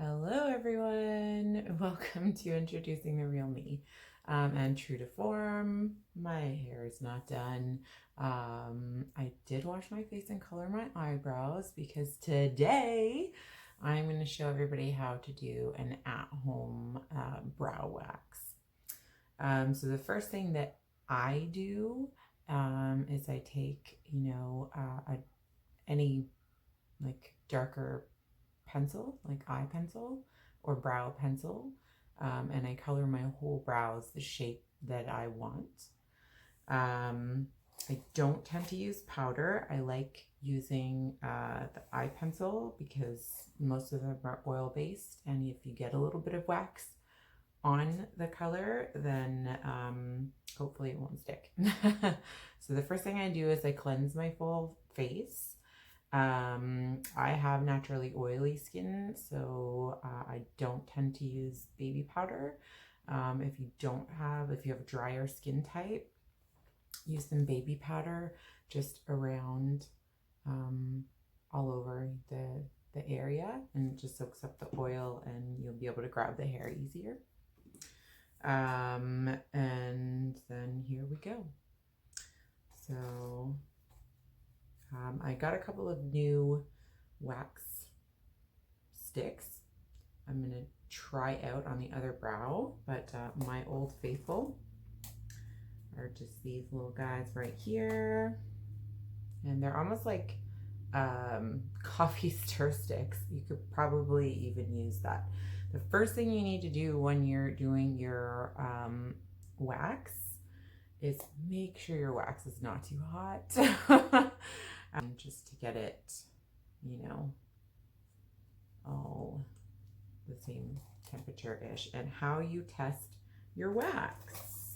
Hello everyone, welcome to Introducing the Real Me. And true to form, my hair is not done. I did wash my face and color my eyebrows because today I'm going to show everybody how to do an at-home brow wax. So the first thing that I do is I take, any like darker pencil, like eye pencil or brow pencil, and I color my whole brows the shape that I want. I don't tend to use powder. I like using the eye pencil because most of them are oil based, and if you get a little bit of wax on the color, then hopefully it won't stick. So the first thing I do is I cleanse my full face. I have naturally oily skin, so I don't tend to use baby powder. If you have a drier skin type, use some baby powder just around all over the area, and it just soaks up the oil and you'll be able to grab the hair easier. And then here we go. So I got a couple of new wax sticks I'm going to try out on the other brow, but my old faithful are just these little guys right here. And they're almost like coffee stir sticks. You could probably even use that. The first thing you need to do when you're doing your wax is make sure your wax is not too hot. Just to get it, all the same temperature-ish. And how you test your wax.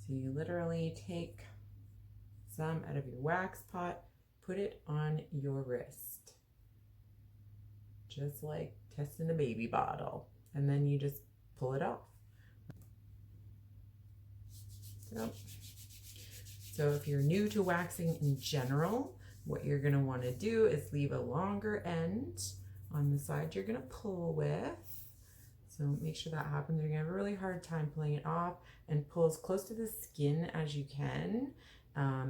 So you literally take some out of your wax pot, put it on your wrist, just like testing a baby bottle, and then you just pull it off. So if you're new to waxing in general, what you're going to want to do is leave a longer end on the side you're going to pull with. So make sure that happens. You're going to have a really hard time pulling it off, and pull as close to the skin as you can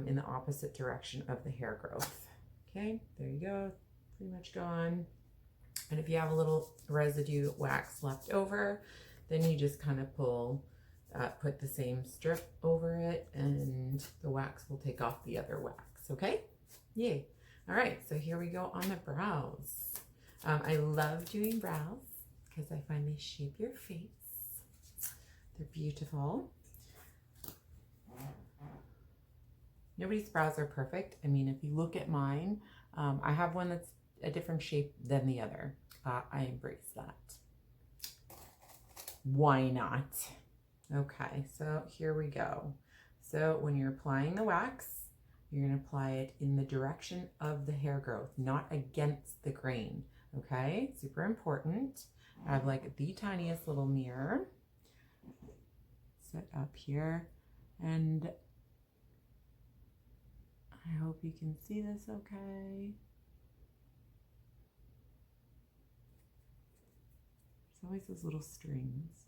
in the opposite direction of the hair growth. Okay, there you go. Pretty much gone. And if you have a little residue wax left over, then you just kind of put the same strip over it, and the wax will take off the other wax. Okay? Yay. All right, so here we go on the brows. I love doing brows because I find they shape your face. They're beautiful. Nobody's brows are perfect. I mean, if you look at mine, I have one that's a different shape than the other. I embrace that. Why not? Okay, so here we go. So when you're applying the wax, you're going to apply it in the direction of the hair growth, not against the grain. Okay, super important. I have like the tiniest little mirror set up here, and I hope you can see this okay. There's always those little strings.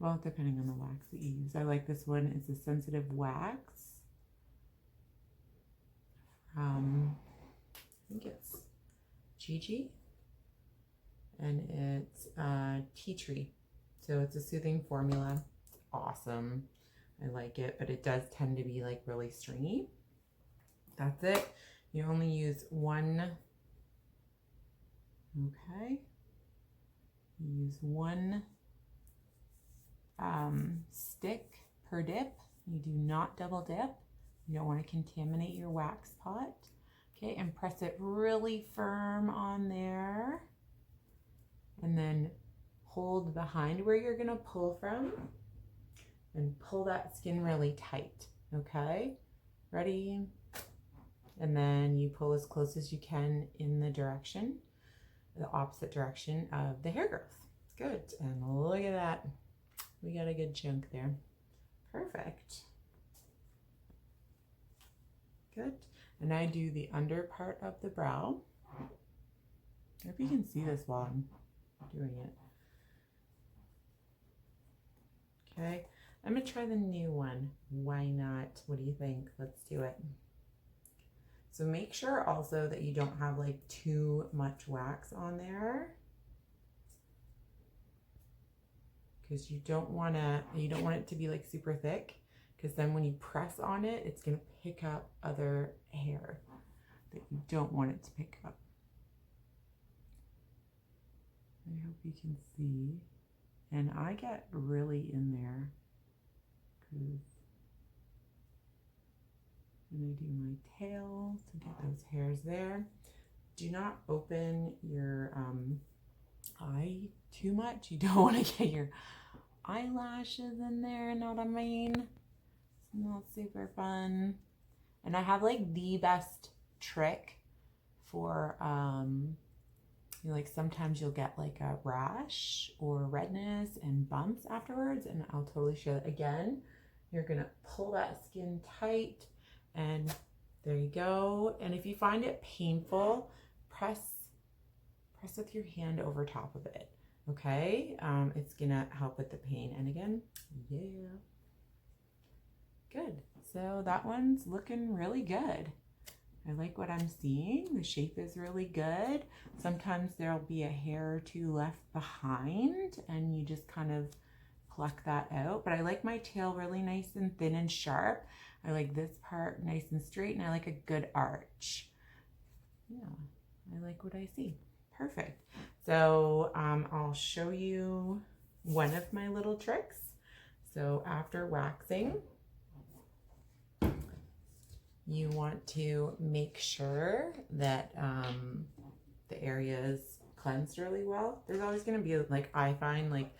Well, depending on the wax that you use. I like this one. It's a sensitive wax. I think it's Gigi. And it's tea tree. So it's a soothing formula. Awesome. I like it, but it does tend to be like really stringy. That's it. You only use one. Okay. You use one stick per dip. You do not double dip. You don't want to contaminate your wax pot. Okay, and press it really firm on there, and then hold behind where you're going to pull from, and pull that skin really tight. Okay, ready? And then you pull as close as you can in the opposite direction of the hair growth. Good. And look at that. We got a good chunk there. Perfect. Good. And I do the under part of the brow. I hope you can see this while I'm doing it. Okay, I'm gonna try the new one. Why not? What do you think? Let's do it. So make sure also that you don't have like too much wax on there, because you don't want it to be like super thick, because then when you press on it, it's gonna pick up other hair that you don't want it to pick up. I hope you can see. And I get really in there because when I do my tail to get those hairs there. Do not open your eye too much. You don't want to get your eyelashes in there, know what I mean? It's not super fun. And I have like the best trick for like sometimes you'll get like a rash or redness and bumps afterwards, and I'll totally share that. Again, you're gonna pull that skin tight, and there you go. And if you find it painful, press with your hand over top of it, okay? It's gonna help with the pain. And again, yeah, good. So that one's looking really good. I like what I'm seeing. The shape is really good. Sometimes there'll be a hair or two left behind and you just kind of pluck that out. But I like my tail really nice and thin and sharp. I like this part nice and straight, and I like a good arch. Yeah, I like what I see. Perfect. So I'll show you one of my little tricks. So after waxing, you want to make sure that the area is cleansed really well. There's always going to be, like, I find like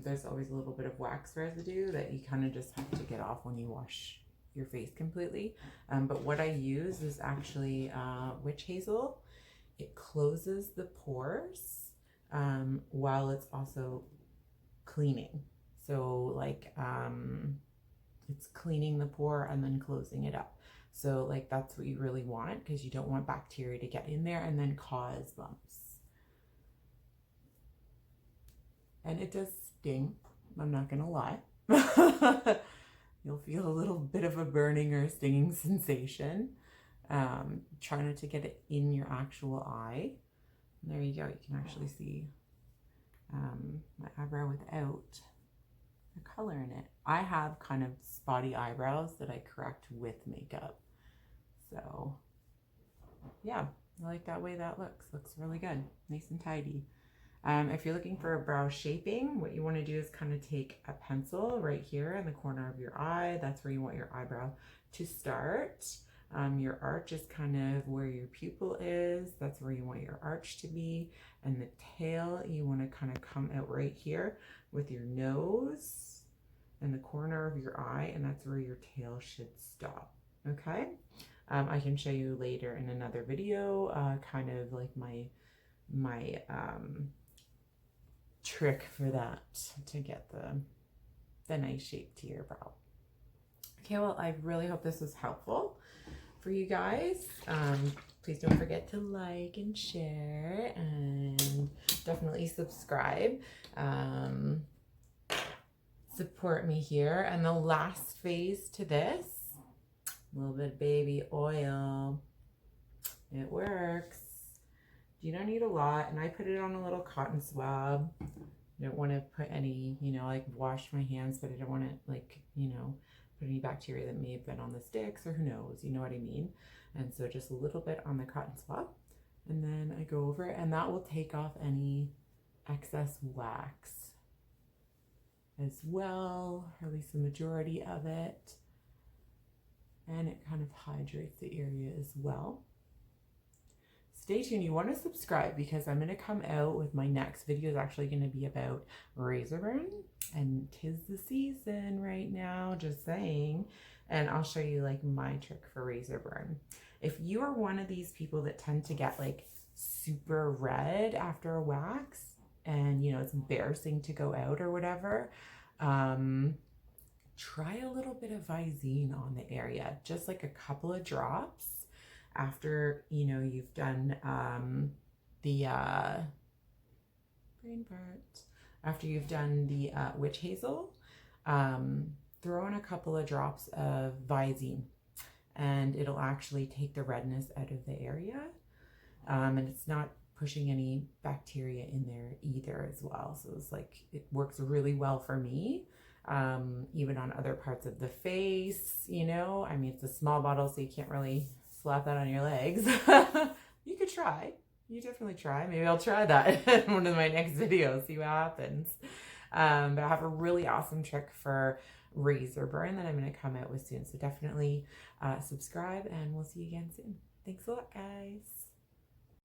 there's always a little bit of wax residue that you kind of just have to get off when you wash your face completely. But what I use is actually witch hazel. It closes the pores while it's also cleaning. So like it's cleaning the pore and then closing it up. So like that's what you really want, because you don't want bacteria to get in there and then cause bumps. And it does sting, I'm not gonna lie. You'll feel a little bit of a burning or stinging sensation. Try not to get it in your actual eye. And there you go, you can actually see my eyebrow without the color in it. I have kind of spotty eyebrows that I correct with makeup. So yeah, I like that way that looks. Looks really good, nice and tidy. If you're looking for a brow shaping, what you want to do is kind of take a pencil right here in the corner of your eye. That's where you want your eyebrow to start. Your arch is kind of where your pupil is. That's where you want your arch to be. And the tail, you want to kind of come out right here with your nose and the corner of your eye, and that's where your tail should stop. Okay? I can show you later in another video kind of like my trick for that to get the nice shape to your brow. Okay, well, I really hope this was helpful for you guys. Please don't forget to like and share, and definitely subscribe. Support me here. And the last phase to this, a little bit of baby oil. It works. You don't need a lot, and I put it on a little cotton swab. I don't want to put any, like wash my hands, but I don't want to like, put any bacteria that may have been on the sticks, or who knows, you know what I mean? And so just a little bit on the cotton swab, and then I go over it, and that will take off any excess wax as well, or at least the majority of it. And it kind of hydrates the area as well. Stay tuned. You want to subscribe, because I'm going to come out with my next video is actually going to be about razor burn, and 'tis the season right now, just saying. And I'll show you like my trick for razor burn. If you are one of these people that tend to get like super red after a wax, and it's embarrassing to go out or whatever, try a little bit of Visine on the area, just like a couple of drops. after, you know, you've done the brain part, after you've done the witch hazel, throw in a couple of drops of Visine, and it'll actually take the redness out of the area. And it's not pushing any bacteria in there either as well. So it's like, it works really well for me. Even on other parts of the face, you know, I mean, it's a small bottle, so you can't really slap that on your legs. You could try. You definitely try. Maybe I'll try that in one of my next videos, see what happens. But I have a really awesome trick for razor burn that I'm going to come out with soon. So definitely subscribe, and we'll see you again soon. Thanks a lot, guys.